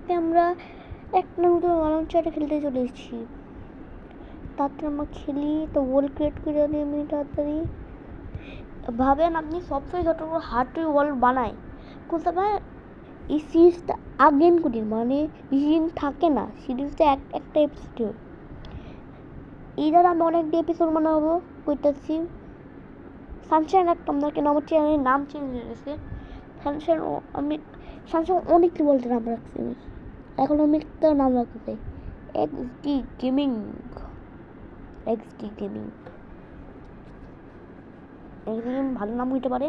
আজকে আমরা এক নতুন লঞ্চারে খেলতে চলে এসেছি। তাড়াতাড়ি আমরা খেলি তো ওয়াল ক্রিয়েট করে নিই আমি তাড়াতাড়ি। ভাবেন আপনি সবসময় যতগুলো হার্ড ওয়াল বানায় কোনটা এই সিরিজটা আগেন করি মানে সিজন থাকে না, সিরিজটা একটা এপিসোড। এইবার আমি অনেকটা এপিসোড বানাবো করতেছি। সানশাইন একটা আপনাকে আমার চ্যানেলের নাম চেঞ্জ হয়ে গেছে। সানশাইন অনেক বলতে নাম রাখছি আমি, এখন আমি একটা নাম রাখতে চাই এক্সডি গেমিং। ভালো নাম হইতে পারে।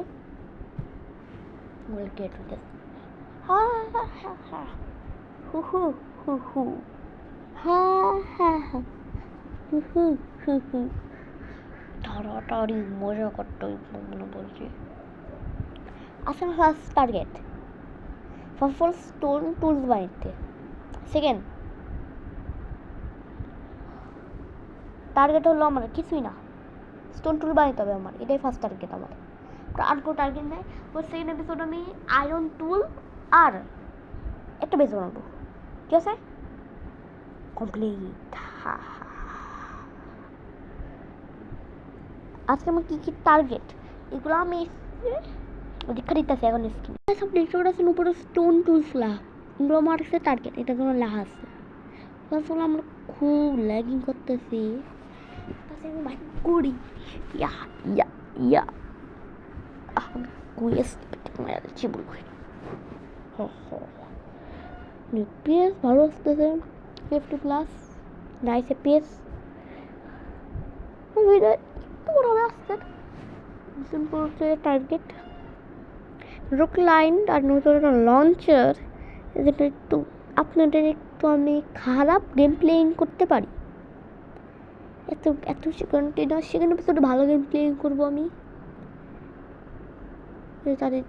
হা হা হা হা হু হু হু হু হা হা হা হু হু হু হু তাড়াতাড়ি মজা করতে মনে বলছি। আসলে ফার্স্ট টার্গেট ফল স্টোন টুলস বানাইতে। সেকেন্ড টার্গেট হলো আমার কিছুই না, স্টোন টুল বানাইতে হবে আমার, এটাই ফার্স্ট টার্গেট আমার। আর কোনো টার্গেট নেই। ওই সেকেন্ড এপিসোড আমি আয়রন টুল আর একটা বেস বানাবো, ঠিক আছে? কমপ্লিট। আজকে আমার কী কী টার্গেট এগুলো আমি দেখা দিতেছি এখন স্ক্রিন। সব লিখে আছে উপরে স্টোন টুলসলা, এগুলো আমার আছে টার্গেট, এটা কোনো লেখা আছে। আসলে আমরা খুব ল্যাগিং করতেছি, তাছাড়া আমি বাইক করি ইয়া ইয়া ইয়া আমি কুয়েস্ট মারা যাচ্ছি বলবো। পিএস ভালো আসতেছে 50+, নাইস পিএস। একটু হবে আসছে সিম্পল টার্গেট রক লাইন আর নতুন একটা লঞ্চার। যেটা একটু আপনাদের একটু আমি খারাপ গেম প্লেয়িং করতে পারি, এত সেখানে এপিসোডে ভালো গেম প্লেয়িং করবো আমি। তাদের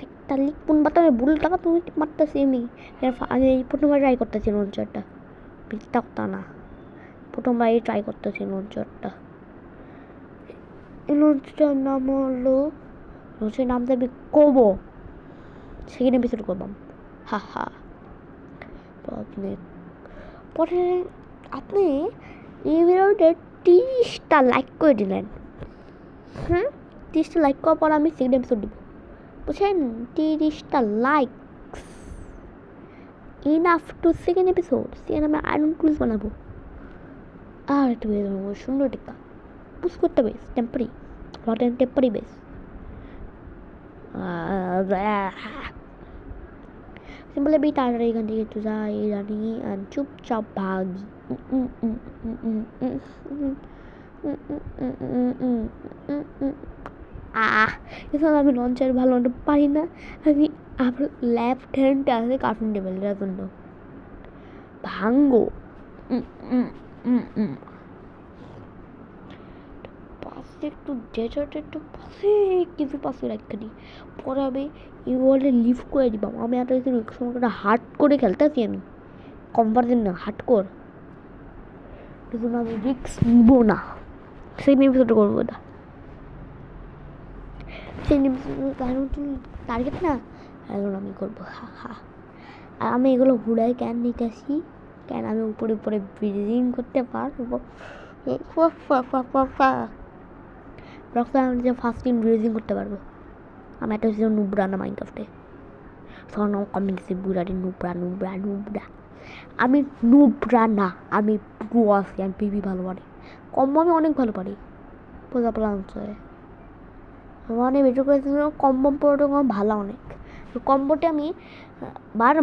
কাটতালি কোন বাতামে ভুল টাকা তুমি মারতেছি আমি প্রথমবার ট্রাই করতেছি লঞ্চারটা, মিথ্যা কথা না, প্রথমবার ট্রাই করতেছি লঞ্চারটা। এই লঞ্চটার নাম হলো, লঞ্চের নামটা আমি করবো সেকেন্ড এপিসোড করবাম। হা তো আপনি এই ভিডিওতে 30টা লাইক করে দিলেন। 30টা লাইক করার পর আমি সেকেন্ড এপিসোড দেবো, বুঝছেন? 30টা like enough to second episode. সেখানে আমি আয়রন টুলস বানাবো আর একটু বেশ বানাবো সুন্দর টিকা পুশ করতে বেশ টেম্পারি বেশ। সিম্পল বি তাড়াতাড়ি এখান থেকে একটু যাই জানি আর চুপচাপ ভাগি। এছাড়া আমি লঞ্চার ভালো পারি না, আমি আমার লেফট হ্যান্ডটা আছে কার্টুন টেবিলের জন্য ভাঙ্গো। পাশে একটু ডেজার্ট একটু পাশে কিছু পাশে রাখি, পরে আমি এই ওয়ার্ল্ডে লিভ করে দিবাম। আমি একটা সময়টা হার্ড করে খেলতেছি, আমি কম্পারজেন না হার্ড কর, কিন্তু আমি রিক্স নিব না, সেই এপিসোড করবো না। সেই টার্গেট না এগুলো আমি করবো। আর আমি এগুলো হুড়াই কেন নিতেছি, কেন আমি উপরে ব্রিজিং করতে পারবো। আমি যে ফার্স্ট ইন ব্রিজিং করতে পারবো। আমি একটা হচ্ছে নুবরা না মাইনক্রাফটে তখন কমিউনিটি বুড়াটি নুবরা। আমি নুবরা না, আমি প্রো আছি, আমি পিভি ভালো পারি, কম্বো আমি অনেক ভালো পারি। বোঝা পেলাম মানে বেশি করে কম্বো পড়াটা ভালো অনেক। কম্বোতে আমি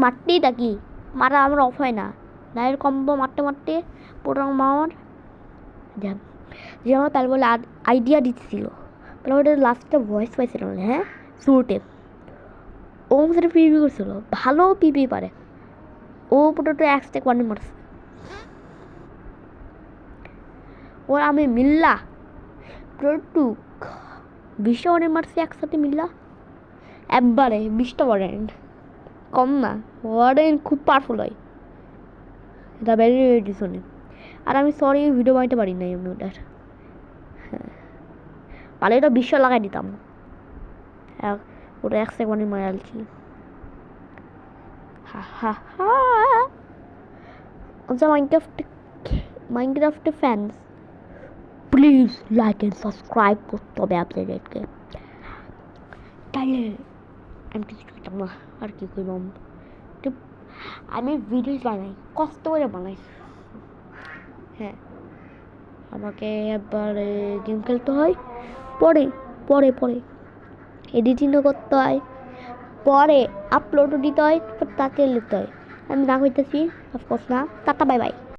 মারতেই থাকি, মারা আমার অফ হয় না, ডাইরেক্ট কম্বো মারতে পুরো আমার যে আমার তাহলে বলে আইডিয়া দিচ্ছিল, তাহলে ওটা লাস্টটা ভয়েস পাইছিলাম। হ্যাঁ শুরুতে ও সেটা পিপি করছিল, ভালো পিপি পারে ও, পুরোটা একস্টেক ওয়ানে মারছে ওর। আমি মিল্লা প্রটুক 20টা ওয়ানে মারছি একসাথে মিল্লা একবারে 20টা ওয়ারেন্ট কম না, ওয়ারেন্ট খুব পাওয়ারফুল হয়, এটা ভেরি এডিশনে। আর আমি সরি ভিডিও বানাইতে পারি নাই আমি ওটার, হ্যাঁ পারলে এটা 20 লাগাই দিতাম। পুরো 1 সেকেন্ডে মারালছি হা হা হা আচ্ছা Minecraft fans please like and subscribe করতে হবে আপনাদেরকে তাহলে আমি কিছু করতাম না আর কি করলাম আমি ভিডিও বানাই কষ্ট করে বানাই হ্যাঁ আমাকে এবারে গেম খেলতে হয় পরে পরে পরে এডিটিংও করতে হয় পরে আপলোডও দিতে হয় তাকে নিতে হয় আমি না হইতেছি অফকোর্স না টাটা বাই বাই